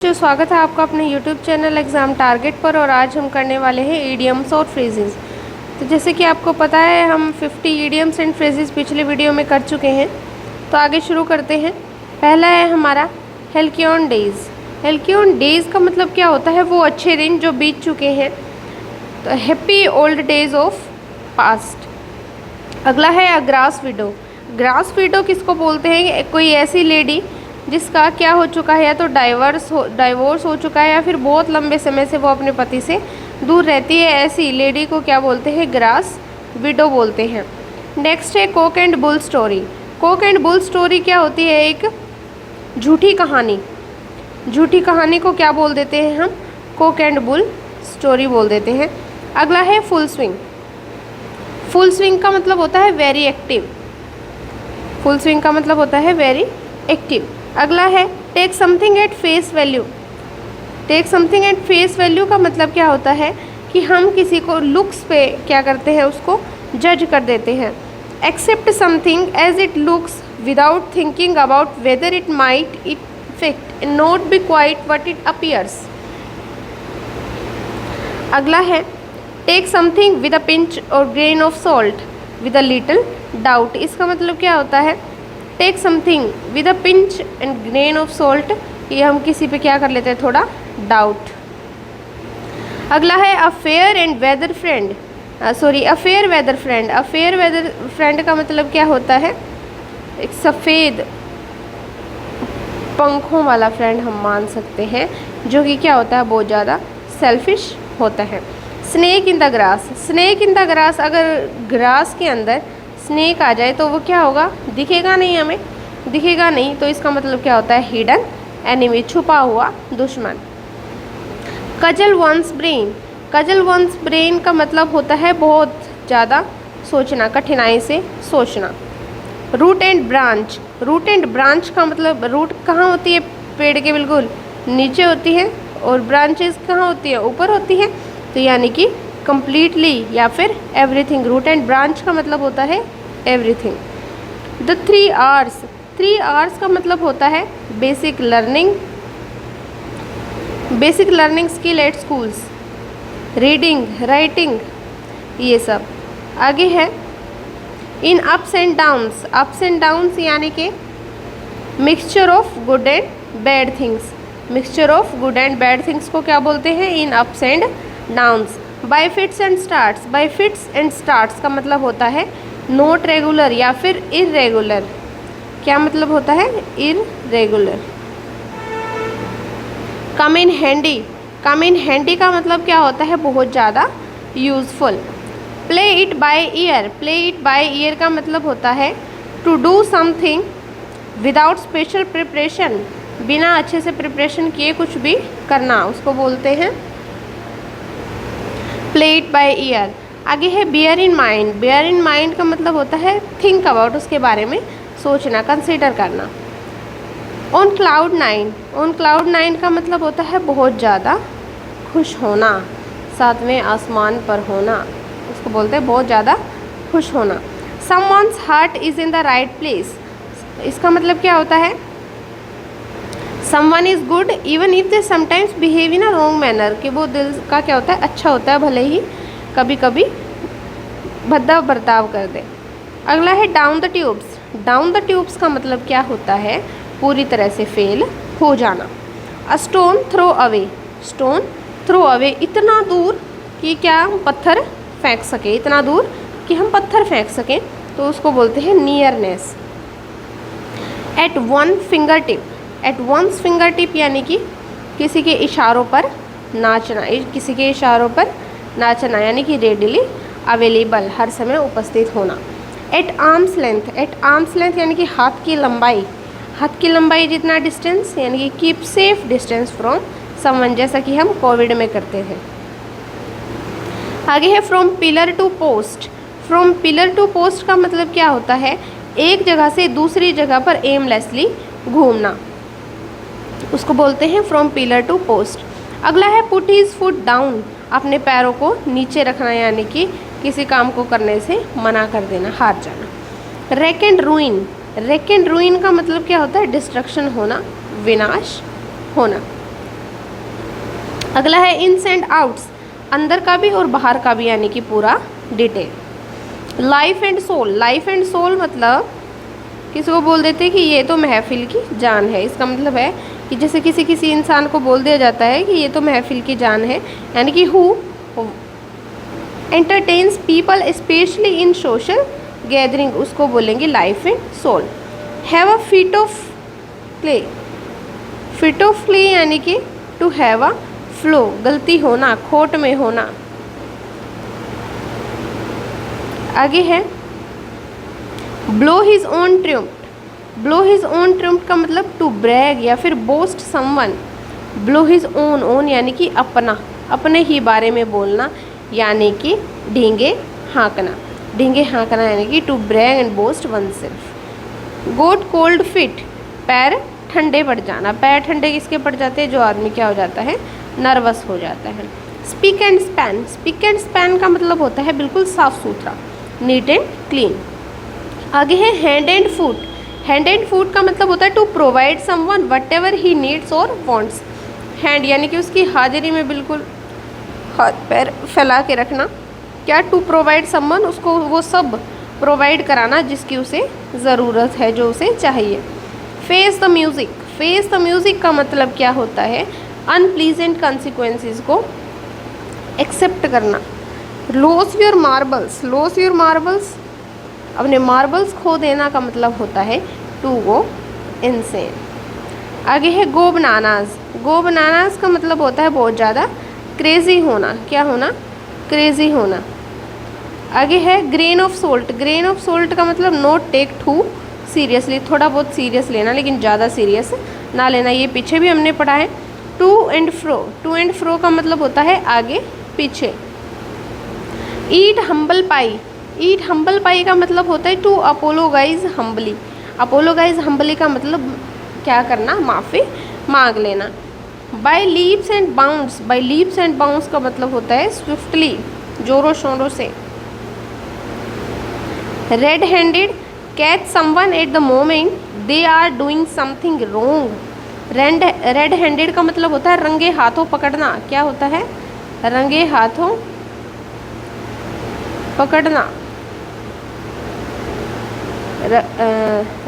जो स्वागत है आपका अपने YouTube चैनल एग्ज़ाम टारगेट पर। और आज हम करने वाले हैं ईडियम्स और फ्रेजेस। तो जैसे कि आपको पता है हम 50 ईडियम्स एंड फ्रेजेस पिछले वीडियो में कर चुके हैं। तो आगे शुरू करते हैं। पहला है हमारा हेल्कियोन डेज़। हेल्कियोन डेज़ का मतलब क्या होता है? वो अच्छे दिन जो बीत चुके हैं। तो happy old days of past. अगला है अ ग्रास विडो। ग्रास विडो किसको बोलते हैं? कोई ऐसी लेडी जिसका क्या हो चुका है, या तो डाइवोर्स हो चुका है या फिर बहुत लंबे समय से वो अपने पति से दूर रहती है। ऐसी लेडी को क्या बोलते हैं? ग्रास विडो बोलते हैं। नेक्स्ट है Coke and bull story. Coke and bull story क्या होती है? एक झूठी कहानी। झूठी कहानी को क्या बोल देते हैं हम? कोक एंड बुल स्टोरी बोल देते हैं। अगला है फुल स्विंग। फुल स्विंग का मतलब होता है वेरी एक्टिव। फुल स्विंग का मतलब होता है वेरी एक्टिव। अगला है take something at face value. Take something at face value का मतलब क्या होता है कि हम किसी को लुक्स पे क्या करते हैं, उसको जज कर देते हैं। Accept something as it looks without thinking about whether it might effect not be quite what it appears. अगला है take something with a pinch और grain of salt with a little doubt. इसका मतलब क्या होता है? Take something with a pinch and grain of salt, ये हम किसी पे क्या कर लेते हैं? थोड़ा डाउट। अगला है a fair and weather friend. A fair weather friend. A fair weather friend का मतलब क्या होता है? एक सफ़ेद पंखों वाला फ्रेंड हम मान सकते हैं, जो कि क्या होता है? बहुत ज़्यादा सेल्फिश होता है। Snake in the grass. Snake in the grass, अगर ग्रास के अंदर स्नेक आ जाए तो वो क्या होगा? दिखेगा नहीं, हमें दिखेगा नहीं। तो इसका मतलब क्या होता है? हिडन एनिमी, छुपा हुआ दुश्मन। Cudgel one's brain. Cudgel one's brain का मतलब होता है बहुत ज़्यादा सोचना, कठिनाई से सोचना। Root and branch. Root and branch का मतलब, रूट कहाँ होती है? पेड़ के बिल्कुल नीचे होती है, और ब्रांचेस कहाँ होती है? ऊपर होती है। तो यानी कि कंप्लीटली या फिर एवरीथिंग। रूट एंड ब्रांच का मतलब होता है एवरीथिंग। The 3 hours. 3 आवर्स का मतलब होता है basic learning skill at schools, reading, writing, ये सब। आगे है in ups and downs. Ups and downs यानी कि mixture of good and bad things. Mixture of good and bad things को क्या बोलते हैं? In ups and downs. By fits and starts. By fits and starts का मतलब होता है नॉट रेगुलर या फिर इरेगुलर। क्या मतलब होता है? Irregular. Come in handy. Come in handy का मतलब क्या होता है? बहुत ज़्यादा useful. Play it by ear. Play it by ear का मतलब होता है to do something without special preparation. बिना अच्छे से प्रिपरेशन किए कुछ भी करना, उसको बोलते हैं प्ले इट बाय ईयर। आगे है bear in mind. Bear in mind का मतलब होता है थिंक अबाउट, उसके बारे में सोचना, कंसीडर करना। On cloud 9। ऑन क्लाउड 9 का मतलब होता है बहुत ज़्यादा खुश होना, सातवें आसमान पर होना, उसको बोलते हैं बहुत ज़्यादा खुश होना। Someone's heart is in the right place. इसका मतलब क्या होता है? Someone is good even if they sometimes behave in a wrong manner, कि वो दिल का क्या होता है? अच्छा होता है, भले ही कभी कभी भद्दा बर्ताव कर दे। अगला है down the tubes. Down the tubes का मतलब क्या होता है? पूरी तरह से फेल हो जाना। A stone throw away. Stone throw away, इतना दूर कि क्या हम पत्थर फेंक सकें, इतना दूर कि हम पत्थर फेंक सकें, तो उसको बोलते हैं nearness. At one fingertip. At one's fingertip यानी कि किसी के इशारों पर नाचना। किसी के इशारों पर नाचना यानी कि रेडिली अवेलेबल, हर समय उपस्थित होना। At arm's length. At arm's length यानी कि हाथ की लंबाई। हाथ की लंबाई जितना डिस्टेंस, यानी कि keep safe distance from someone, जैसा कि हम कोविड में करते थे। आगे है from pillar to post. From pillar to post का मतलब क्या होता है? एक जगह से दूसरी जगह पर एमलेसली घूमना, उसको बोलते हैं फ्रॉम पिलर टू पोस्ट। अगला है पुट हिज फुट डाउन। अपने पैरों को नीचे रखना, यानी कि किसी काम को करने से मना कर देना, हार जाना। Rack and ruin. Rack and ruin का मतलब क्या होता है? डिस्ट्रक्शन होना, विनाश होना। अगला है इन्स एंड आउट्स, अंदर का भी और बाहर का भी, यानी कि पूरा detail. Life and soul, life and soul मतलब किसी को बोल देते हैं कि ये तो महफिल की जान है। इसका मतलब है कि जैसे किसी इंसान को बोल दिया जाता है कि ये तो महफिल की जान है, यानी कि who entertains people specially in social gathering, उसको बोलेंगे life and soul. Have a fit of play, fit of play यानी कि टू हैव अ फ्लो, गलती होना, खोट में होना। आगे है blow his own triumph, blow his own triumph का मतलब टू ब्रैग या फिर boast someone. Blow his own, own यानी कि अपना, अपने ही बारे में बोलना, यानी कि ढींगे हाँकना, ढींगे हाँकना यानी कि to brag and boast oneself. Got cold feet, पैर ठंडे पड़ जाना, पैर ठंडे किसके पड़ जाते हैं, जो आदमी क्या हो जाता है, नर्वस हो जाता है। Speak and span, speak and span का मतलब होता है बिल्कुल साफ सुथरा, नीट एंड क्लीन। आगे है hand and foot, hand and foot का मतलब होता है to provide someone whatever he needs और वांट्स। हैंड यानी कि उसकी हाजिरी में बिल्कुल हाथ पैर फैला के रखना, क्या, टू प्रोवाइड समवन, उसको वो सब प्रोवाइड कराना जिसकी उसे ज़रूरत है, जो उसे चाहिए। Face the music, face the music का मतलब क्या होता है, अनप्लीजेंट कंसिक्वेंसेस को एक्सेप्ट करना। Loss your marbles, loss your marbles, अपने मार्बल्स खो देना का मतलब होता है टू गो इनसेन। आगे है गो बनानाज, गो बनानाज का मतलब होता है बहुत ज़्यादा क्रेज़ी होना, क्या होना, क्रेज़ी होना। आगे है grain of salt, grain of salt का मतलब नॉट टेक टू सीरियसली, थोड़ा बहुत सीरियस लेना लेकिन ज़्यादा सीरियस ना लेना, ये पीछे भी हमने पढ़ा है। To and fro, to and fro का मतलब होता है आगे पीछे। ईट हम्बल पाई, ईट हम्बल पाई का मतलब होता है to apologize humbly, apologize humbly का मतलब क्या करना, माफ़ी मांग लेना। By leaps and bounds, by leaps and bounds का मतलब होता है स्विफ्टली, जोरों शोरों से। Red handed, catch someone at the moment they are doing something wrong. Red handed का मतलब होता है रंगे हाथों पकड़ना, क्या होता है, रंगे हाथों पकड़ना।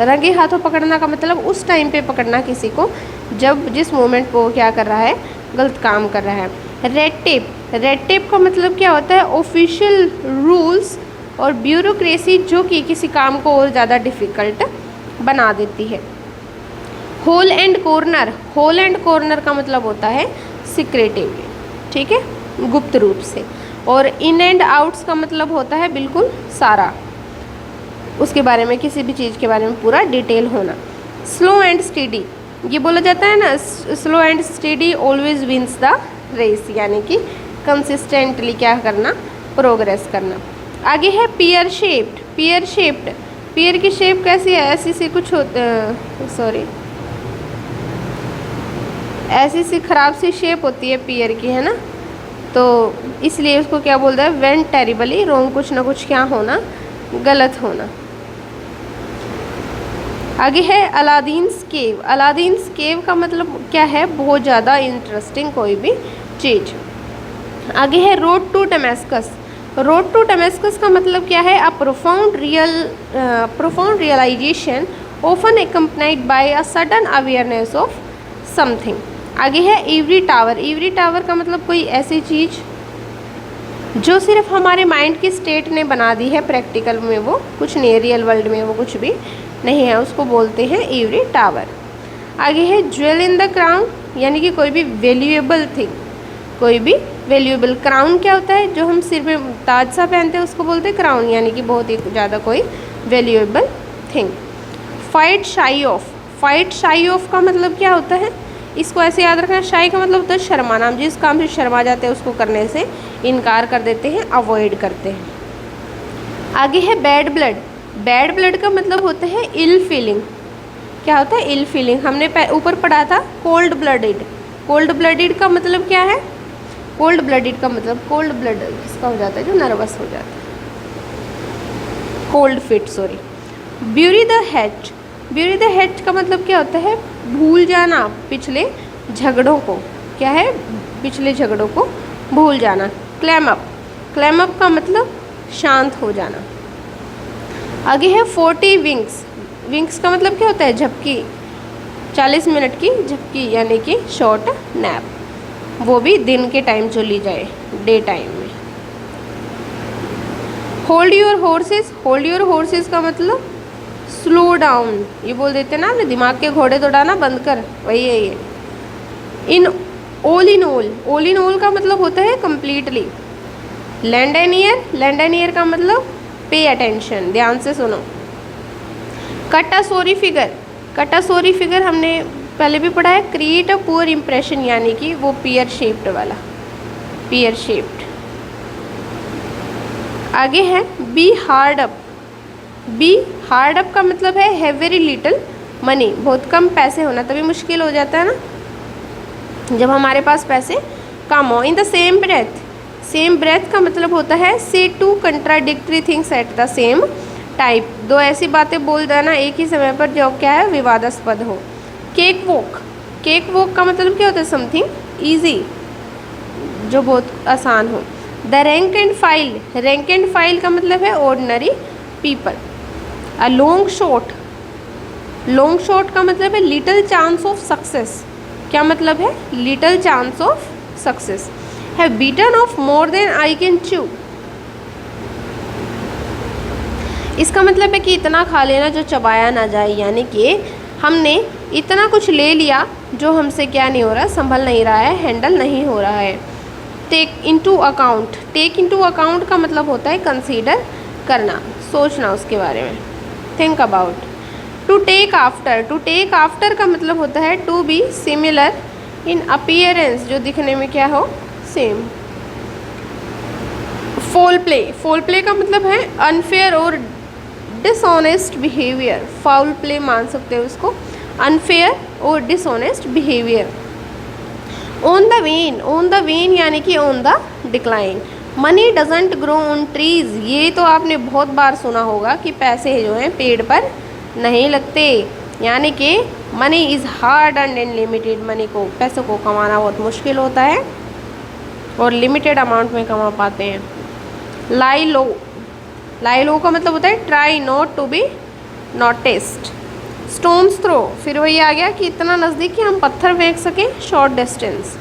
रंगे हाथों पकड़ना का मतलब उस टाइम पे पकड़ना किसी को जब जिस मोमेंट को क्या कर रहा है, गलत काम कर रहा है। रेड टेप, रेड टेप का मतलब क्या होता है, ऑफिशियल रूल्स और ब्यूरोक्रेसी जो कि किसी काम को और ज़्यादा डिफ़िकल्ट बना देती है। Hole and corner, hole and corner का मतलब होता है सीक्रेटिवली, ठीक है, गुप्त रूप से। और इन एंड आउट्स का मतलब होता है बिल्कुल सारा, उसके बारे में, किसी भी चीज़ के बारे में पूरा डिटेल होना। स्लो एंड स्टेडी, ये बोला जाता है ना, slow and steady always wins the race, यानी कि कंसिस्टेंटली क्या करना, प्रोग्रेस करना। आगे है पियर शेप्ड, पियर शेप्ड, पियर की शेप कैसी है, ऐसी सी कुछ सॉरी ऐसी सी ख़राब सी शेप होती है पियर की, है ना, तो इसलिए उसको क्या बोलते हैं, वेंट टेरिबली रॉन्ग, कुछ ना कुछ क्या होना, गलत होना। आगे है अलादीन्स केव, अलादीन्स केव का मतलब क्या है, बहुत ज़्यादा इंटरेस्टिंग कोई भी चीज़। आगे है road to Damascus, road to Damascus का मतलब क्या है, a profound realisation often accompanied by a sudden awareness of something. आगे है इवरी टावर, इवरी टावर का मतलब कोई ऐसी चीज़ जो सिर्फ हमारे माइंड की स्टेट ने बना दी है, प्रैक्टिकल में वो कुछ नहीं है, रियल वर्ल्ड में वो कुछ भी नहीं है, उसको बोलते हैं इवरी टावर। आगे है ज्वेल इन द क्राउन, यानी कि कोई भी वैल्यूएबल थिंग, कोई भी वैल्यूएबल। क्राउन क्या होता है, जो हम सिर पे ताज सा पहनते हैं उसको बोलते हैं क्राउन, यानी कि बहुत ही ज़्यादा कोई valuable thing. Fight shy of, fight shy of का मतलब क्या होता है, इसको ऐसे याद रखना, शाई का मतलब होता है शर्माना, हम जिस काम से शर्मा जाते हैं उसको करने से इनकार कर देते हैं, अवॉइड करते हैं। आगे है बैड ब्लड, बैड ब्लड का मतलब होता है इल फीलिंग, क्या होता है, इल फीलिंग। हमने ऊपर पढ़ा था कोल्ड ब्लडेड, कोल्ड ब्लडेड का मतलब क्या है, कोल्ड ब्लडेड का मतलब कोल्ड ब्लड किसका हो जाता है, जो नर्वस हो जाता है, cold fit, sorry. Bury the hatch, bury the hatch का मतलब क्या होता है, भूल जाना पिछले झगड़ों को, क्या है, पिछले झगड़ों को भूल जाना। क्लैम अप, क्लैम अप का मतलब शांत हो जाना। आगे है 40 विंक्स, विंक्स का मतलब क्या होता है, झपकी, 40 मिनट की झपकी यानी कि शॉर्ट नैप, वो भी दिन के टाइम जो ली जाए, डे टाइम में। Hold your horses, hold your horses का मतलब स्लो डाउन, ये बोल देते ना अपने दिमाग के घोड़े दौड़ाना बंद कर, वही है ये। इन ऑल का मतलब होता है completely. Lend an ear, lend an ear का मतलब पे अटेंशन, ध्यान से सुनो। Cut a sorry figure, cut a sorry figure हमने पहले भी पढ़ा है। क्रिएट अ पुअर इंप्रेशन यानी कि वो पियर शेप्ड वाला, पियर शेप्ड। आगे है be hard up, be hard up का मतलब है हैव वेरी लिटिल मनी, बहुत कम पैसे होना, तभी मुश्किल हो जाता है ना जब हमारे पास पैसे कम हो। In the same breath, same breath का मतलब होता है say two contradictory things at the same type, दो ऐसी बातें बोल देना एक ही समय पर जो क्या है विवादास्पद हो। केक वॉक, केक वॉक का मतलब क्या होता है, समथिंग ईजी, जो बहुत आसान हो। The rank and file, rank and file का मतलब है ordinary people. A long shot, long shot का मतलब है लिटिल चांस ऑफ सक्सेस, क्या मतलब है, little chance of success. Have bitten off more than I can chew, इसका मतलब है कि इतना खा लेना जो चबाया ना जाए, यानी कि हमने इतना कुछ ले लिया जो हमसे क्या नहीं हो रहा, संभल नहीं रहा है, हैंडल नहीं हो रहा है। Take into account, take into account का मतलब होता है कंसीडर करना, सोचना उसके बारे में, think about. To take after, to take after का मतलब होता है to be similar in appearance, जो दिखने में क्या हो, सेम। फोल प्ले, फोल प्ले का मतलब है अनफेयर और डिसऑनेस्ट बिहेवियर, फाउल प्ले मान सकते हो उसको, अनफेयर और dishonest behaviour. On the when, on the when यानी कि on the decline. Money doesn't grow on trees, ये तो आपने बहुत बार सुना होगा कि पैसे जो हैं पेड़ पर नहीं लगते, यानी कि money is hard and unlimited, money को, पैसों को कमाना बहुत मुश्किल होता है और लिमिटेड अमाउंट में कमा पाते हैं। लाई लो, लाई लो का मतलब होता है try not to be noticed. Stone's throw, फिर वही आ गया कि इतना नज़दीक कि हम पत्थर फेंक सकें, short distance.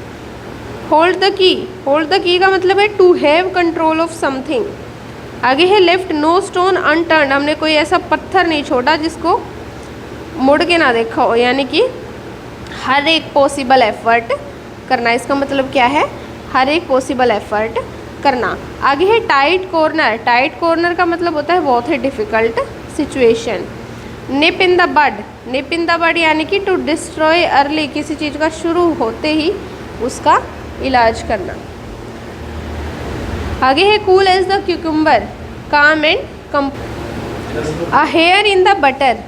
Hold the key, hold the key का मतलब है to have control of something. आगे है लेफ्ट नो स्टोन अनटर्न, हमने कोई ऐसा पत्थर नहीं छोड़ा जिसको मुड़ के ना देखा हो, यानी कि हर एक पॉसिबल एफर्ट करना, इसका मतलब क्या है, हर एक पॉसिबल एफर्ट करना। आगे है टाइट कॉर्नर, टाइट कॉर्नर का मतलब होता है बहुत ही difficult situation. Nip in the bud, nip in the bud यानी कि टू डिस्ट्रॉय अर्ली, किसी चीज़ का शुरू होते ही उसका इलाज करना। आगे है कूल एज द क्यूकम्बर, काम and come. A here in the butter,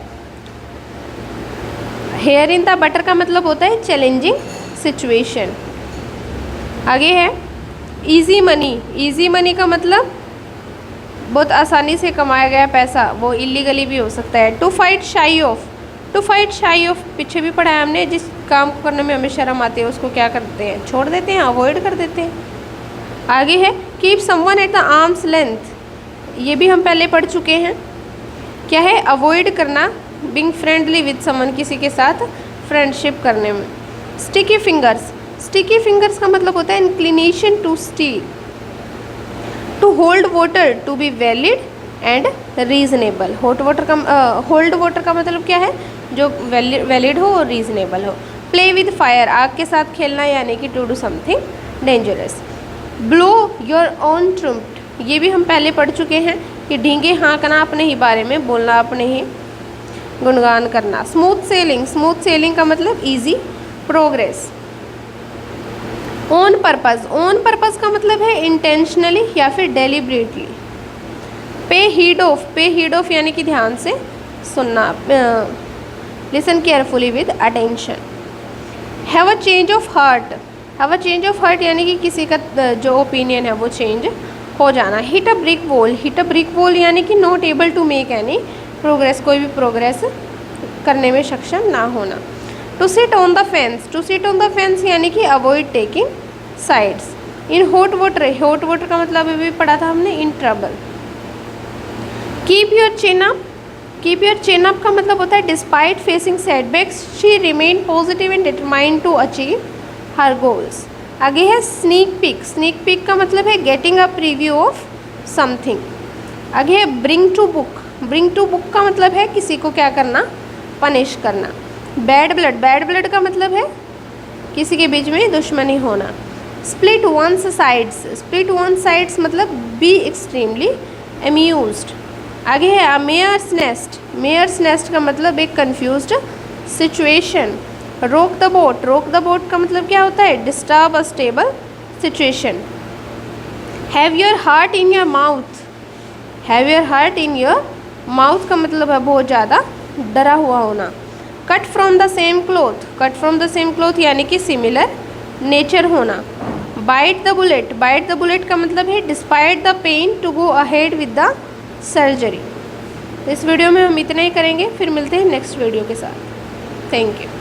here in the butter का मतलब होता है चैलेंजिंग सिचुएशन। आगे है इजी मनी, इजी मनी का मतलब बहुत आसानी से कमाया गया पैसा, वो इलीगली भी हो सकता है। To fight shy of, to fight shy of पीछे भी पढ़ा है हमने, जिस काम को करने में हमें शर्म आती है उसको क्या करते हैं, छोड़ देते हैं, अवॉइड कर देते हैं। आगे है keep someone at the arms length, ये भी हम पहले पढ़ चुके हैं, क्या है, अवॉइड करना, बीइंग फ्रेंडली विद समवन, किसी के साथ फ्रेंडशिप करने में। स्टिकी फिंगर्स, स्टिकी फिंगर्स का मतलब होता है inclination to steal. To hold water, to be valid and reasonable, hot water का होल्ड वाटर का मतलब क्या है, जो वैलिड हो और रीजनेबल हो। प्ले विद फायर, आग के साथ खेलना यानी कि to do something dangerous. Blow your own trumpet, ये भी हम पहले पढ़ चुके हैं कि ढींगे हाँकना, अपने ही बारे में बोलना, अपने ही गुणगान करना। स्मूथ सेलिंग, स्मूथ सेलिंग का मतलब easy progress. On purpose, on purpose का मतलब है इंटेंशनली या फिर डेलिब्रेटली। पे हीड ऑफ, पे हीड ऑफ यानी कि ध्यान से सुनना, listen carefully with attention. Have a change of heart, have a change of heart यानी कि किसी का जो ओपिनियन है वो चेंज हो जाना। Hit a brick wall, hit a brick wall यानी कि not able to make any progress, कोई भी प्रोग्रेस करने में सक्षम ना होना। To sit on the fence, to sit on the fence यानी कि avoid taking sides. In hot water का मतलब अभी पढ़ा था हमने, in trouble. Keep your chin up, keep your chin up का मतलब होता है despite facing setbacks she remain positive and determined to achieve her goals. आगे है स्नीक पीक, स्नीक पीक का मतलब है getting a preview of something. आगे है bring to book, bring to book का मतलब है किसी को क्या करना, पनिश करना। बैड ब्लड, बैड ब्लड का मतलब है किसी के बीच में दुश्मनी होना। Split one's sides, split one sides मतलब बी एक्सट्रीमली अम्यूज्ड। आगे है a mare's nest, mare's nest का मतलब एक confused situation. Rock the boat, rock the boat का मतलब क्या होता है, disturb a stable situation. Have your heart in your mouth, have your heart in your mouth का मतलब है बहुत ज़्यादा डरा हुआ होना। Cut from the same cloth, cut from the same cloth यानी कि सिमिलर नेचर होना। Bite the bullet, bite the bullet का मतलब है despite the pain to go ahead with the surgery. इस वीडियो में हम इतना ही करेंगे, फिर मिलते हैं नेक्स्ट वीडियो के साथ। Thank you.